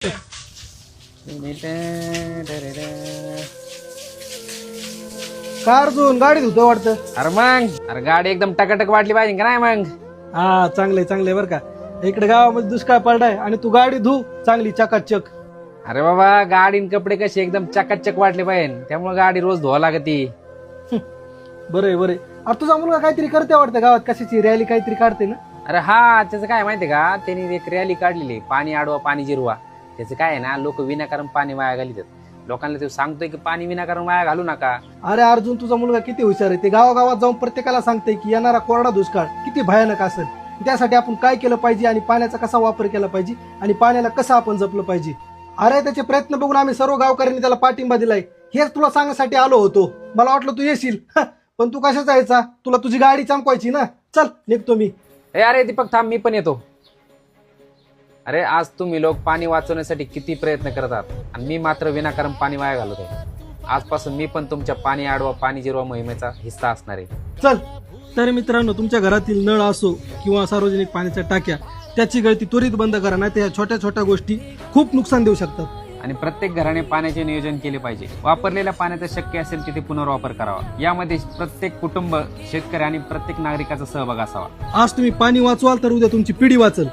का अर्जुन गाडी धुतो वाटतं? अरे गाडी एकदम टकाटक वाटली पाहिजे का नाही मग? हा चांगले बर का. इकडे गावामध्ये दुष्काळ पडलाय आणि तू गाडी धु चांगली चकाचक. अरे बाबा गाडी कपडे कसे एकदम चकाचक वाटले पाहिजे, त्यामुळे गाडी रोज धुवा लागती. बरे अरे तुझा मुलगा काहीतरी करते वाटतं गावात, कशाची रॅली काहीतरी काढते ना? अरे हा, त्याचं काय माहितीये का, त्यांनी एक रॅली काढलेली, पाणी अडवा पाणी जिरवा. त्याचं काय आहे ना, लोक विनाकारण पाणी वाया घालितात. लोकांना ते सांगतोय की पाणी विनाकारण वाया घालू नका. अरे अर्जुन तुझा मुलगा किती हुशार आहे. ते गावागावात जाऊन प्रत्येकाला सांगते की येणारा कोरडा दुष्काळ किती भयानक असेल, त्यासाठी आपण काय केलं पाहिजे आणि पाण्याचा कसा वापर केला पाहिजे आणि पाण्याला कसं आपण जपलं पाहिजे. अरे त्याचे प्रयत्न बघून आम्ही सर्व गावकऱ्यांनी त्याला पाठिंबा दिलाय. हेच तुला सांगण्यासाठी आलो होतो. मला वाटलं तू येशील पण तू कशाचा यायचा, तुला तुझी गाडी चमकवायची ना. चल निघतो मी. अरे दीपक थांब, मी पण येतो. अरे आज तुम्ही लोक पाणी वाचवण्यासाठी किती प्रयत्न करतात आणि मी मात्र विनाकारण पाणी वाया घालवतो. आजपासून मी पण तुमच्या पाणी अडवा पाणी जिरवा मोहिमेचा हिस्सा असणार आहे. चल. तर मित्रांनो, तुमच्या घरातील नळ असो किंवा सार्वजनिक पाण्याच्या टाक्या, त्याची गळती त्वरित बंद करा, नाही तर ह्या छोट्या छोट्या गोष्टी खूप नुकसान देऊ शकतात. आणि प्रत्येक घराने पाण्याचे नियोजन केले पाहिजे. वापरलेल्या पाण्याचा शक्य असेल तिथे पुनर्वापर करावा. यामध्ये प्रत्येक कुटुंब, शेतकरी आणि प्रत्येक नागरिकाचा सहभाग असावा. आज तुम्ही पाणी वाचवाल तर उद्या तुमची पिढी वाचल.